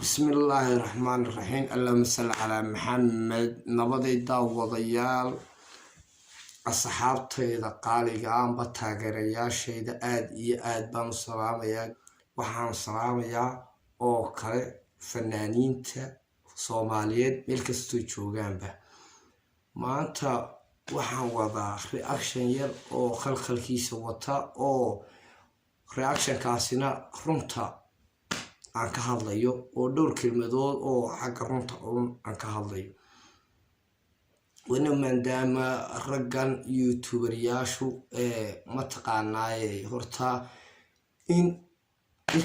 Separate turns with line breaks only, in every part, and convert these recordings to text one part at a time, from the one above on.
بسم الله الرحمن الرحيم. اللهم صل على محمد. نبضي داوديال أصحابتي قالي قام بتاجريا شيء آد آد بان صراميا وحان صراميا أو كره فنانين صوماليات ملك استوجو جنبه ما أنت وحان وضع رياكشن ير أو خلق الكيس وطا أو رياكشن كاسينا رمتا aan ka hadlayo oo dhowr kelmadood oo xagga runta aan ka hadlayo maadaama raggan youtuber-yaashu ma taqaanaaye horta in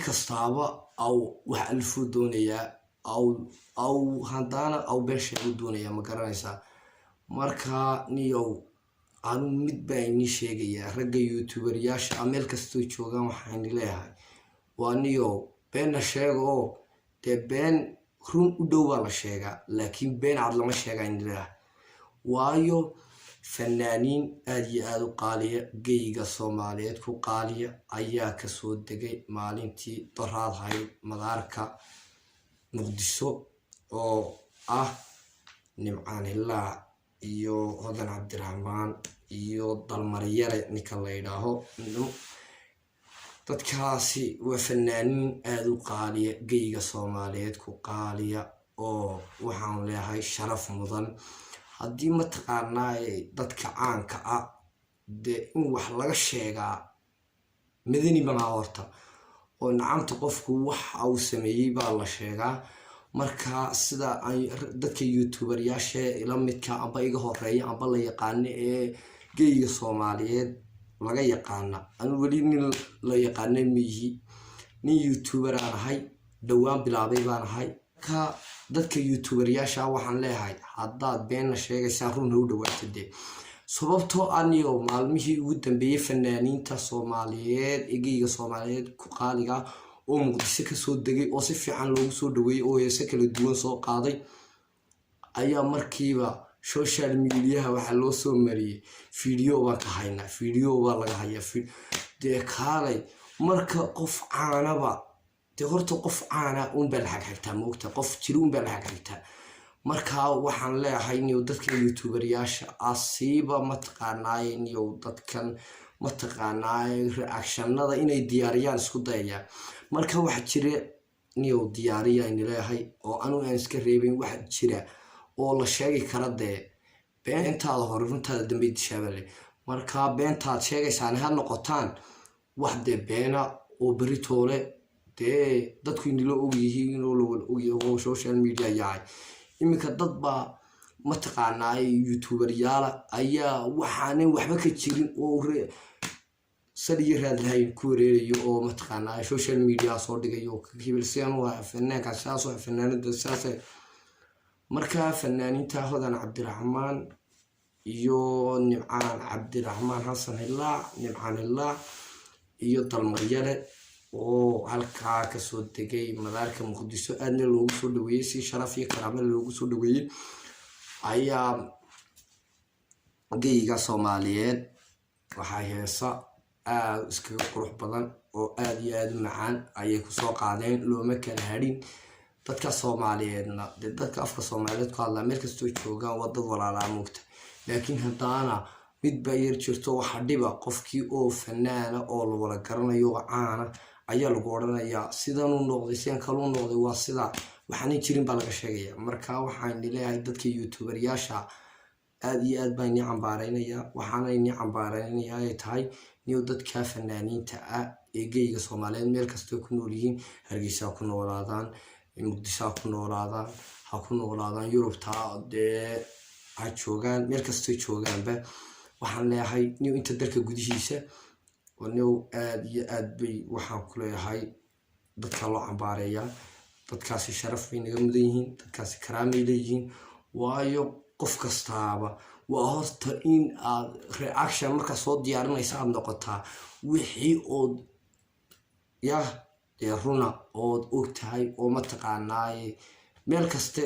kastaaba aw wax alfu doonayaa aw hadana aw beesha u doonayaa ma garanaysaa marka niyow aanu mid baa inii sheegayaa ragga youtuber-yaasha meel kastoo joogaan waxaan leeyahay waa niyow been sheego de been run u dhow baa la sheegaa laakiin been cad lama sheegayn ilaa waayo fanaaniin aad iyo aad u qaaliya geyga Soomaaliyeed ku qaaliya ayaa ka soo degay maalintii daraadhay madaarka Muqdisho oo ah Nimcaan Ilaa iyo Hodan Cabdiraxmaan iyo Dalmaryare ninka la yiraahdo dadkaasi waa fanaaniin aad u qaaliya geyga Soomaaliyeed ku qaaliya oo waxaan leeyahay sharaf mudan haddii ma taqaanaa dadka caanka ah de in wax laga sheegaa madani baa horta oo nacamta qofku wax uu sameeyay baa la sheegaa marka sida ay dadka youtuber-yaasha ila midka aba iga horeeya aba la yaqaan ee geyga Soomaaliyeed laga yaqaana aan wali nin la yaqaanay miyi nin youtuber aan ahay dhawaan bilaabay baan ahay ka dadka youtuber-yaasha waxaan leeyahay haddaad been sheegaysaa run u dhawaatay sababtoo aniyo maalmihii ugu dambeeyay fanaaniinta Soomaaliyeed geyga Soomaaliyeed ku qaaliga oo Muqdisho ka soo degay oo si fiican loogu soo dhaweeyay oo heese kala duwan soo qaaday ayaa markiiba social media waxa loo soo mariyay video baan ka haynaa video baa laga hayaa de kaalay marka qof caanaba de horta qof caana baa la xigtaa moogta qof jiruun baa la xigtaa marka waxaan leeyahay inuu dadka youtuber-yaasha asiiba ma taqaanay inuu dadkan ma taqaanay reaction-nada inay diyaariyaan isku dayayaan marka waxa jira inuu diyaariyaa in leeyahay oo aanu aan iska reebin waxa jira oo la sheegi kara de beentaada hore runtaada dambe dishaabale marka beentaad sheegaysaan ha noqotaan wax de beena oo beritoole de dadku inilo og yihiin inuu loo social media yahay iminka dad baa ma taqaanaa youtuber-yaala ayaa waxaan waxba ka jirin oo saliye raad lahayn ku wareerayo oo ma taqaanaa social media soo dhigayo kibilsiyaan waa fanaanka saasoo fanaanada saasay marka fanaaniinta Hodan Cabdiraxmaan iyo Nimcaan Cabdiraxmaan Xasan Ilaa Nimcaan Ilaa iyo Dalmaryare oo halkaa ka soo degay madaarka Muqdisho aadna loogu soo dhaweeyay si sharaf iyo karaamo loogu soo dhaweeyay ayaa geyga Soomaaliyeed waxay heesa aad iska qurux badan oo aad iyo aad u macaan ayay ku soo qaadeen looma kala hadhin dadka Soomaaliyeedna dadka afka Soomaaliyeed ku hadla meel kastoo joogaan wadada walaalaa moogta laakiin hadana mid bayr jirto waxa dhiba qofkii oo fanaana oo la wada garanayo caana ayaa lagu oranayaa sidan uu noqday seen kale uu noqday waa sida waxaan jirin baa laga sheegaya marka waxaan leeyahay dadka youtuber-yaasha aad iyo aad baan cambaaraynaya waxaana inii cambaaraynaya ay tahay niyo dadka fanaaniinta ah ee geyga Soomaaliyeed meel kastoo ku nool yihiin Hargeysa ku noolaadaan Muqdisho ku noolaadaan ha ku noolaadaan Yurubta de ha joogaan meel kastoo joogaanba waxaan leeyahay niyo inta dalka gudihiisa oo aad iyo aad bay waxaan ku leeyahay dadka loo cambaareeyaa dadkaasi sharaf bay naga mudan yihiin dadkaasi karaamay leeyihiin waayo qof kastaaba waa horta in aad reaction marka soo diyaarinaysa aad noqotaa wixii oo runa oo ogtahay oo ma taqaanay meel kaste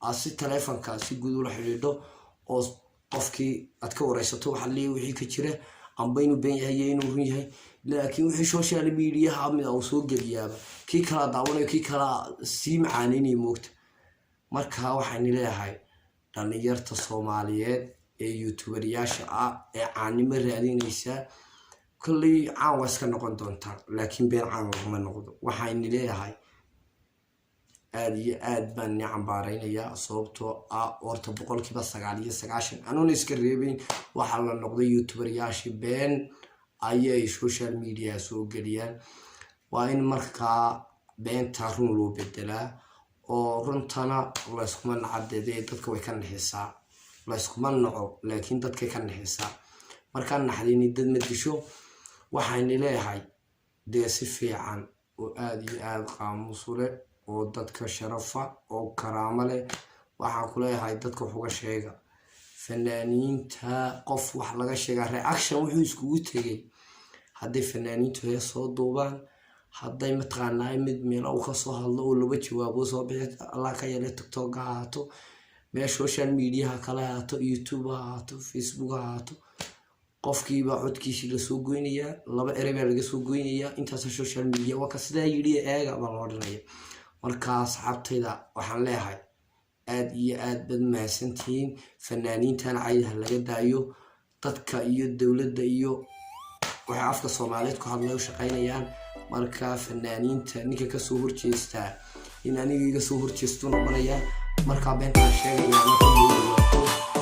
asi telefonka si guud ula xiriidho oo qofkii aad ka wareysato waxa leeyahay wixii ka jira amba inuu been yahay inuu run yahay laakiin wixii social media mid uu soo geliyaaba kii kala daawanayo kii kala sii macaaninayo moogta marka waxaan leeyahay dhalinyarta Soomaaliyeed ee youtuberyaasha ah ee caanimo raadinaysa kulli caan waa iska noqon doontaa laakiin been caan ma noqdo waxaan leeyahay aad iyo aad baan cambaaraynayaa sababtoo ah horta 99% anoo iska reebin waxa la noqday youtuberyaasha been ayay social media soo galiyaan waa in markaa beenta run loo bedelaa oo runtana la isku nacadeeday dadka way ka naxisaa la isku naco laakiin dadka ka naxisaa marka naxdini dad ma disho waxaan leeyahay de si fiican oo aad iyo aad qaamuus leh oo dadka sharafa oo karaamo leh waxaan ku leeyahay dadka wax uga sheega fanaaniinta qof wax laga sheega reaction wuxuu iskugu tagay hadday fanaaniintu ay soo duubaan hadday mataqaanaa mid meel uu ka soo hadlo oo laba jawaabo soo bixi Allah ka yeelay TikTok haato meel social media kala haato YouTube haato Facebook haato qofkiiba codkiisa la soo goynaya laba erey baa laga soo goynaya intaas social media waa ka sida yiri eega baa loo dhanaya markaas xabtayda waxaan leeyahay aad iyo aad bad mahadsantiin fanaaniintan caydaha laga daayo dadka iyo dawladda iyo waxa afka Soomaaliyeed ku hadlayo shaqaynayaan marka fanaaniinta ninka ka soo horjeesta in aniga iga soo horjeesto noqonaya marka beenta sheegaya